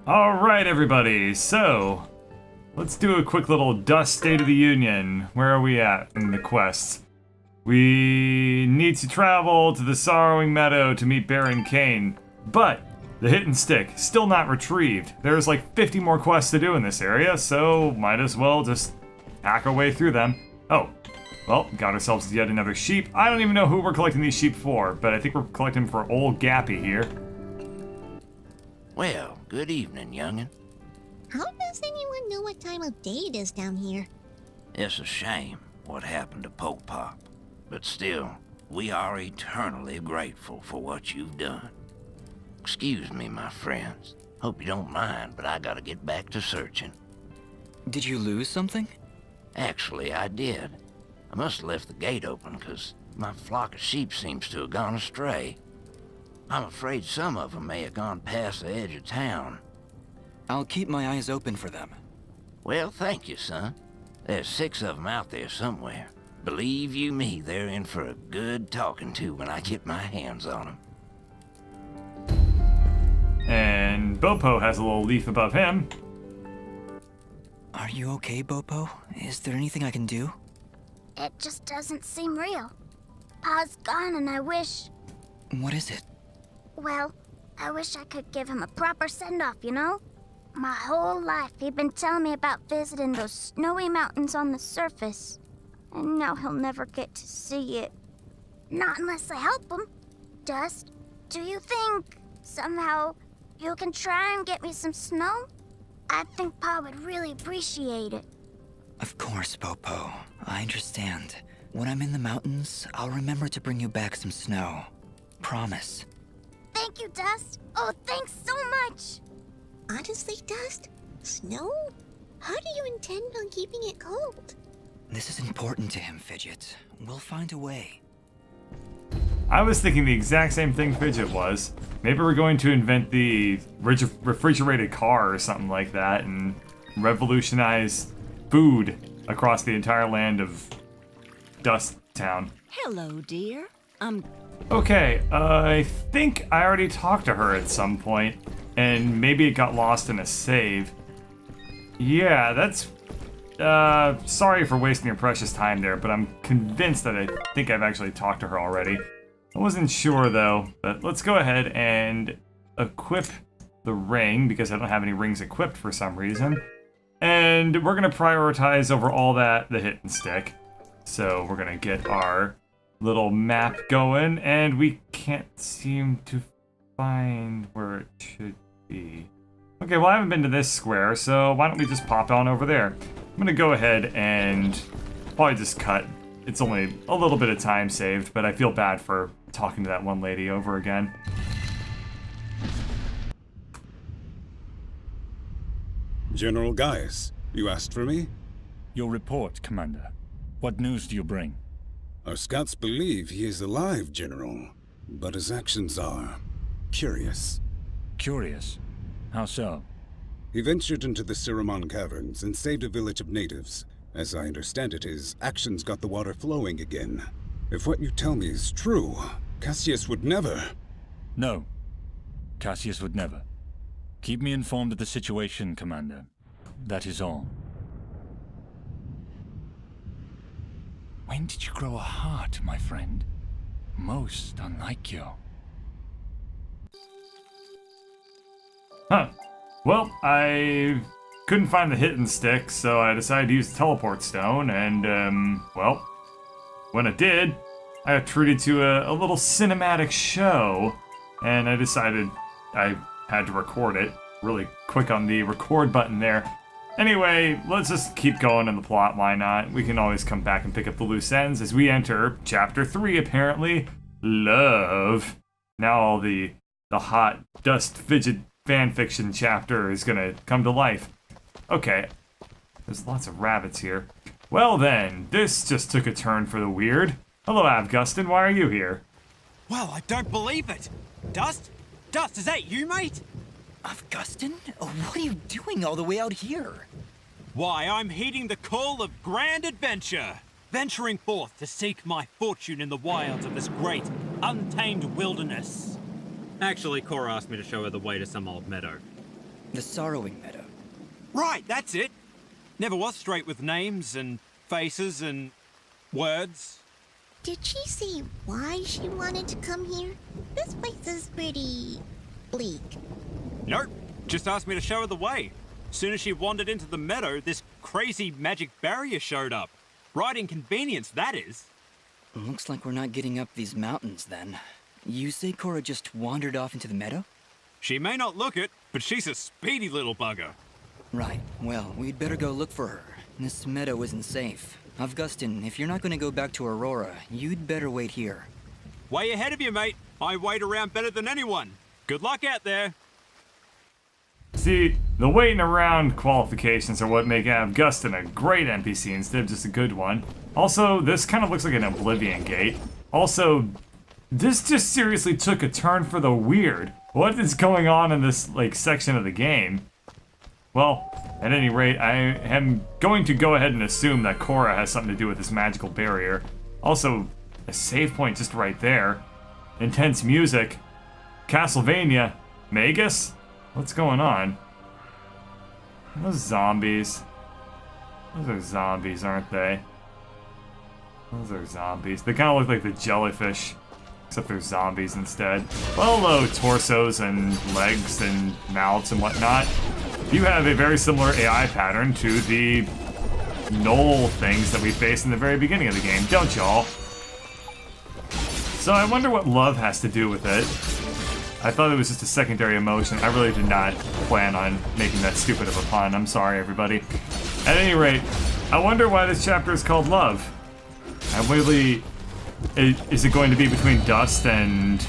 Alright, everybody, so let's do a quick little Dust State of the Union. Where are we at in the quests? We need to travel to the Sorrowing Meadow to meet Baron Cain, but the Hit and Stick, still not retrieved. There's like 50 more quests to do in this area, so might as well just hack our way through them. Oh, well, got ourselves yet another sheep. I don't even know who we're collecting these sheep for, but I think we're collecting for old Gappy here. Well, good evening, youngin'. How does anyone know what time of day it is down here? It's a shame what happened to Poke Pop, but still, we are eternally grateful for what you've done. Excuse me, my friends. Hope you don't mind, but I gotta get back to searching. Did you lose something? Actually, I did. I must have left the gate open, 'cause my flock of sheep seems to have gone astray. I'm afraid some of them may have gone past the edge of town. I'll keep my eyes open for them. Well, thank you, son. There's 6 of them out there somewhere. Believe you me, they're in for a good talking to when I get my hands on them. And Bopo has a little leaf above him. Are you okay, Bopo? Is there anything I can do? It just doesn't seem real. Pa's gone and I wish... What is it? Well, I wish I could give him a proper send-off, you know? My whole life he'd been telling me about visiting those snowy mountains on the surface. And now he'll never get to see it. Not unless I help him. Dust, do you think somehow you can try and get me some snow? I think Pa would really appreciate it. Of course, Bopo. I understand. When I'm in the mountains, I'll remember to bring you back some snow. Promise. Thank you, Dust. Oh, thanks so much. Honestly, Dust? Snow? How do you intend on keeping it cold? This is important to him, Fidget. We'll find a way. I was thinking the exact same thing Fidget was. Maybe we're going to invent the refrigerated car or something like that and revolutionize food across the entire land of Dust Town. Hello, dear. Okay, I think I already talked to her at some point, and maybe it got lost in a save. Yeah, that's... sorry for wasting your precious time there, but I'm convinced that I think I've actually talked to her already. I wasn't sure though, but let's go ahead and equip the ring, because I don't have any rings equipped for some reason. And we're gonna prioritize over all that the hit and stick. So we're gonna get our little map going, and we can't seem to find where it should be. Okay, well I haven't been to this square, so why don't we just pop on over there. I'm gonna go ahead and probably just cut. It's only a little bit of time saved, but I feel bad for talking to that one lady over again. General Gaius, you asked for me? Your report, Commander. What news do you bring? Our scouts believe he is alive, General, but his actions are curious. Curious? How so? He ventured into the Siramon caverns and saved a village of natives. As I understand it, his actions got the water flowing again. If what you tell me is true, Cassius would never... No. Cassius would never. Keep me informed of the situation, Commander. That is all. When did you grow a heart, my friend? Most unlike you. Huh. Well, I couldn't find the hit and stick, so I decided to use the teleport stone, and, well, when I did, I got treated to a little cinematic show, and I decided I had to record it. Really quick on the record button there. Anyway, let's just keep going in the plot, why not? We can always come back and pick up the loose ends as we enter Chapter 3, apparently. Love. Now all the hot Dust Fidget fanfiction chapter is gonna come to life. Okay, there's lots of rabbits here. Well then, this just took a turn for the weird. Hello, Avgustin, why are you here? Well, I don't believe it! Dust? Dust, is that you, mate? Avgustin? Oh, what are you doing all the way out here? Why, I'm heeding the call of grand adventure, venturing forth to seek my fortune in the wilds of this great, untamed wilderness. Actually, Cora asked me to show her the way to some old meadow. The Sorrowing Meadow. Right, that's it. Never was straight with names and faces and words. Did she say why she wanted to come here? This place is pretty bleak. Nope, just asked me to show her the way. Soon as she wandered into the meadow, this crazy magic barrier showed up. Right inconvenience, that is. Looks like we're not getting up these mountains then. You say Cora just wandered off into the meadow? She may not look it, but she's a speedy little bugger. Right. Well, we'd better go look for her. This meadow isn't safe. Augustin, if you're not going to go back to Aurora, you'd better wait here. Way ahead of you, mate. I wait around better than anyone. Good luck out there. See, the waiting around qualifications are what make Augustin a great NPC instead of just a good one. Also, this kind of looks like an Oblivion Gate. Also, this just seriously took a turn for the weird. What is going on in this, like, section of the game? Well, at any rate, I am going to go ahead and assume that Cora has something to do with this magical barrier. Also, a save point just right there. Intense music. Castlevania. Magus? What's going on? Those zombies. Those are zombies, aren't they? Those are zombies. They kind of look like the jellyfish, except they're zombies instead. Well, hello, torsos and legs and mouths and whatnot. You have a very similar AI pattern to the knoll things that we faced in the very beginning of the game, don't y'all? So I wonder what love has to do with it. I thought it was just a secondary emotion. I really did not plan on making that stupid of a pun. I'm sorry, everybody. At any rate, I wonder why this chapter is called Love. I really... Is it going to be between Dust and,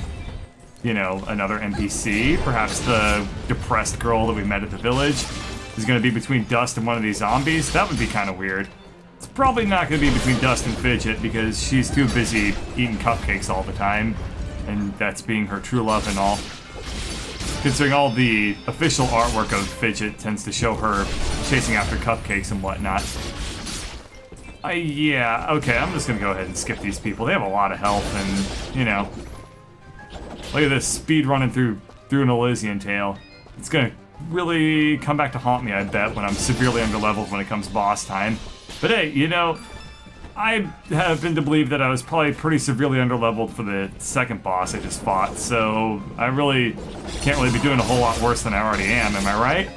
you know, another NPC? Perhaps the depressed girl that we met at the village is going to be between Dust and one of these zombies? That would be kind of weird. It's probably not going to be between Dust and Fidget because she's too busy eating cupcakes all the time. And that's being her true love and all. Considering all the official artwork of Fidget tends to show her chasing after cupcakes and whatnot. Yeah, okay, I'm just gonna go ahead and skip these people. They have a lot of health and, you know. Look at this, speed running through an Elysian Tail. It's gonna really come back to haunt me, I bet, when I'm severely underleveled when it comes boss time. But hey, you know, I have been to believe that I was probably pretty severely underleveled for the second boss I just fought, so I really can't really be doing a whole lot worse than I already am I right?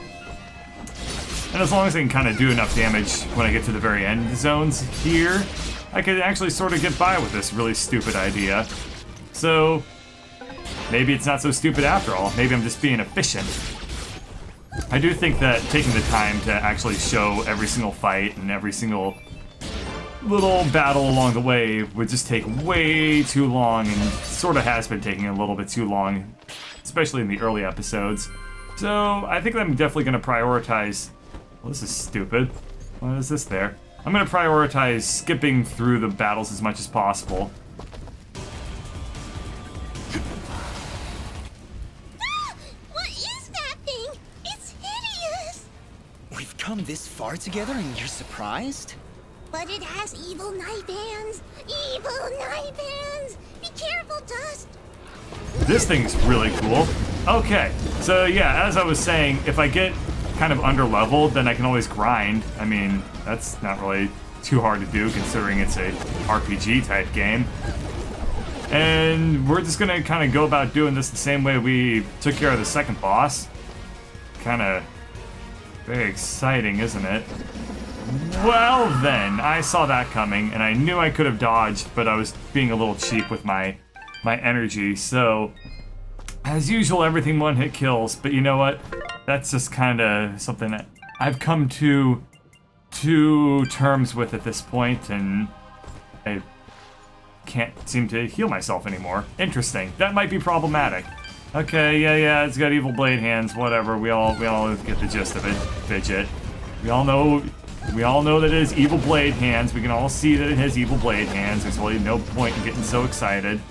And as long as I can kind of do enough damage when I get to the very end zones here, I could actually sort of get by with this really stupid idea. So, maybe it's not so stupid after all. Maybe I'm just being efficient. I do think that taking the time to actually show every single fight and every single little battle along the way would just take way too long, and sort of has been taking a little bit too long, especially in the early episodes. So, I think I'm definitely going to prioritize... Well, this is stupid. What is this there? I'm going to prioritize skipping through the battles as much as possible. Ah! What is that thing? It's hideous! We've come this far together and you're surprised? But it has evil knife hands! Evil knife hands! Be careful, Dust! This thing's really cool. Okay, so yeah, as I was saying, if I get kind of underleveled, then I can always grind. I mean, that's not really too hard to do considering it's a RPG type game. And we're just gonna kind of go about doing this the same way we took care of the second boss. Kind of very exciting, isn't it? Well then, I saw that coming, and I knew I could have dodged, but I was being a little cheap with my energy, so... As usual, everything one-hit kills, but you know what? That's just kind of something that I've come to terms with at this point, and I can't seem to heal myself anymore. Interesting. That might be problematic. Okay, yeah, it's got evil blade hands, whatever. We all get the gist of it. Fidget. We all know that it is evil blade hands. We can all see that it has evil blade hands. There's really no point in getting so excited.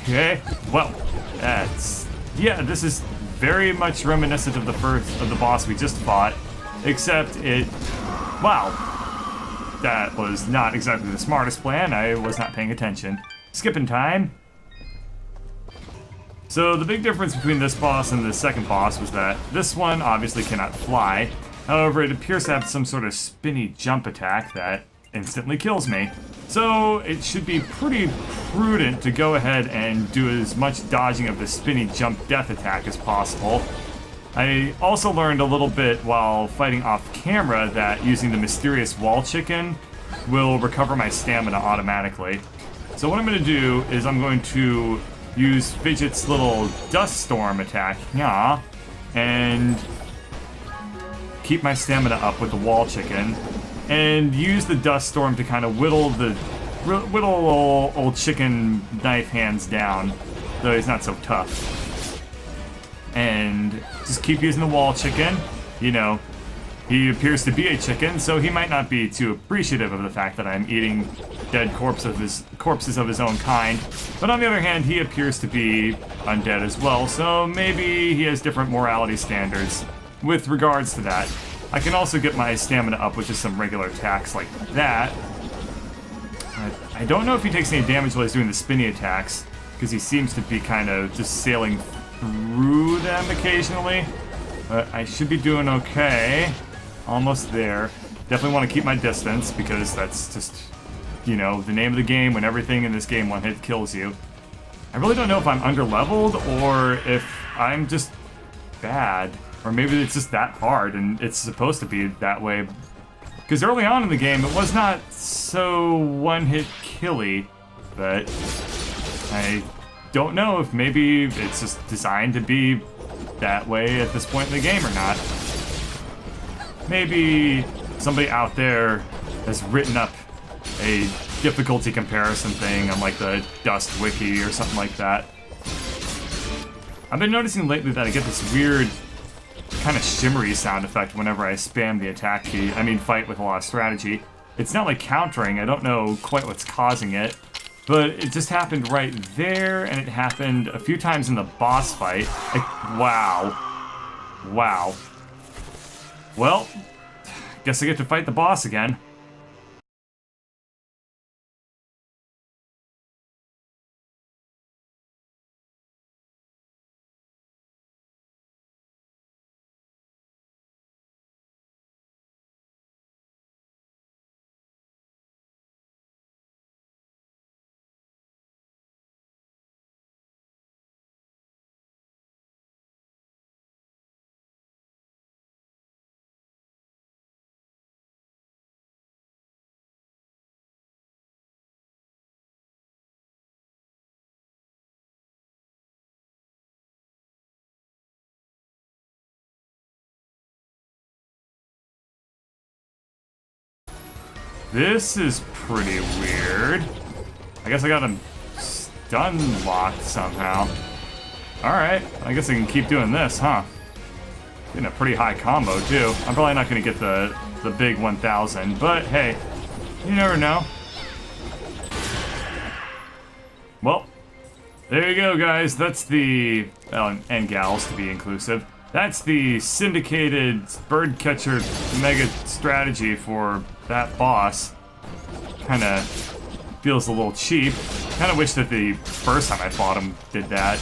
Okay, well, this is very much reminiscent of the boss we just fought, except wow, that was not exactly the smartest plan. I was not paying attention. Skipping time. So the big difference between this boss and the second boss was that this one obviously cannot fly. However, it appears to have some sort of spinny jump attack that instantly kills me. So it should be pretty prudent to go ahead and do as much dodging of the spinny jump death attack as possible. I also learned a little bit while fighting off camera that using the mysterious wall chicken will recover my stamina automatically. So what I'm going to do is I'm going to use Fidget's little dust storm attack, yeah, and keep my stamina up with the wall chicken, and use the dust storm to kind of whittle old chicken knife hands down, though he's not so tough. And just keep using the wall chicken. You know, he appears to be a chicken, so he might not be too appreciative of the fact that I'm eating dead corpses of his own kind. But on the other hand, he appears to be undead as well, so maybe he has different morality standards with regards to that. I can also get my stamina up with just some regular attacks like that. I don't know if he takes any damage while he's doing the spinny attacks, because he seems to be kind of just sailing through them occasionally. But I should be doing okay. Almost there. Definitely want to keep my distance, because that's just, you know, the name of the game when everything in this game one hit kills you. I really don't know if I'm underleveled or if I'm just bad. Or maybe it's just that hard and it's supposed to be that way. Because early on in the game, it was not so one-hit killy, but I don't know if maybe it's just designed to be that way at this point in the game or not. Maybe somebody out there has written up a difficulty comparison thing on like the Dust Wiki or something like that. I've been noticing lately that I get this weird kind of shimmery sound effect whenever I spam the attack key. I mean, fight with a lot of strategy. It's not like countering, I don't know quite what's causing it, but it just happened right there, and it happened a few times in the boss fight. Wow. Wow. Well, guess I get to fight the boss again. This is pretty weird. I guess I got him stun locked somehow. Alright, I guess I can keep doing this, huh? Getting a pretty high combo, too. I'm probably not going to get the big 1000, but hey, you never know. Well, there you go, guys. That's the... and gals, to be inclusive. That's the syndicated bird catcher mega strategy for that boss. Kinda feels a little cheap. Kinda wish that the first time I fought him did that.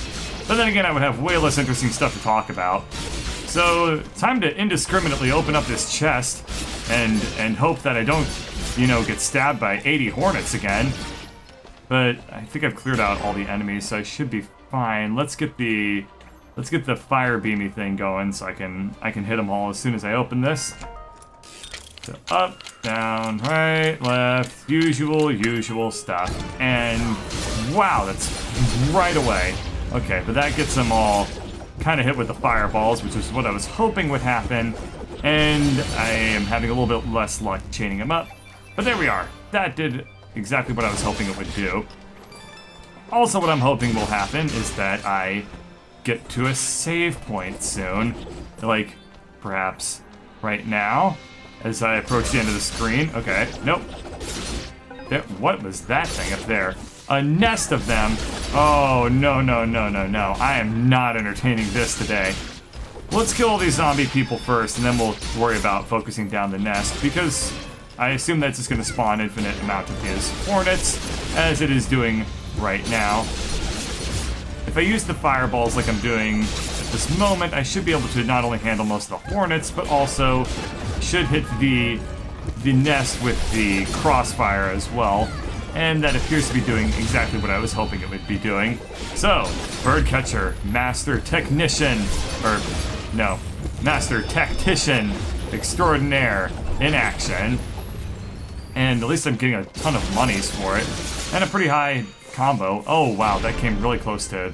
But then again, I would have way less interesting stuff to talk about. So, time to indiscriminately open up this chest and hope that I don't, you know, get stabbed by 80 hornets again. But I think I've cleared out all the enemies, so I should be fine. Let's get the fire beamy thing going so I can hit them all as soon as I open this. So up, down, right, left, usual stuff. And wow, that's right away. Okay, but that gets them all kind of hit with the fireballs, which is what I was hoping would happen. And I am having a little bit less luck chaining them up. But there we are. That did exactly what I was hoping it would do. Also, what I'm hoping will happen is that I get to a save point soon. Like, perhaps right now, as I approach the end of the screen. Okay, nope. There, what was that thing up there? A nest of them. Oh, no. I am not entertaining this today. Let's kill all these zombie people first, and then we'll worry about focusing down the nest, because I assume that's just going to spawn infinite amount of his hornets, as it is doing right now. if I use the fireballs like I'm doing at this moment, I should be able to not only handle most of the hornets, but also should hit the nest with the crossfire as well. And that appears to be doing exactly what I was hoping it would be doing. So, Birdcatcher, Master Technician, or no, Master Tactician Extraordinaire in action. And at least I'm getting a ton of monies for it. And a pretty high combo. Oh wow, that came really close to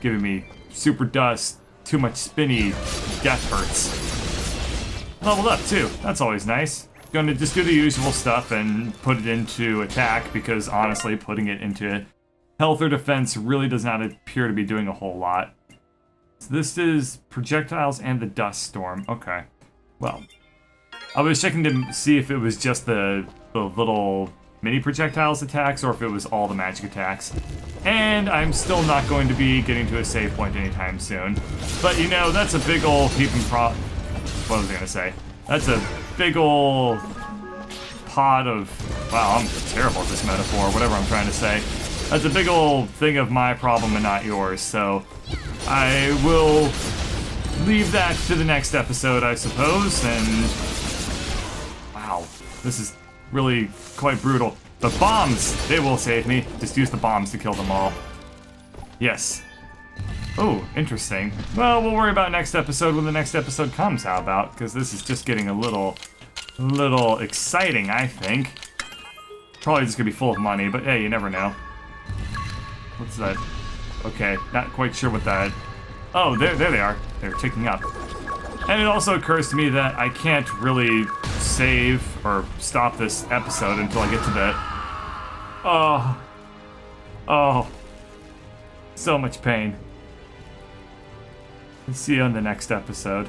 giving me super dust, too much spinny, death hurts. Leveled up too, that's always nice. Gonna just do the usual stuff and put it into attack because honestly, putting it into health or defense really does not appear to be doing a whole lot. So this is projectiles and the dust storm. Okay, well, I was checking to see if it was just the little mini projectiles attacks or if it was all the magic attacks. And I'm still not going to be getting to a save point anytime soon. But you know, that's a big ol' heaping what was I gonna say? That's a big ol' pot of, wow, I'm terrible at this metaphor, whatever I'm trying to say. That's a big ol' thing of my problem and not yours, so I will leave that to the next episode, I suppose, and wow, this is really quite brutal. The bombs, they will save me. Just use the bombs to kill them all. Yes. Oh, interesting. Well, we'll worry about next episode when the next episode comes, how about? Because this is just getting a little exciting, I think. Probably just gonna be full of money, but hey, you never know. What's that? Okay, not quite sure what that... Oh, there they are. They're ticking up. And it also occurs to me that I can't really save or stop this episode until I get to the... Oh. So much pain. See you on the next episode.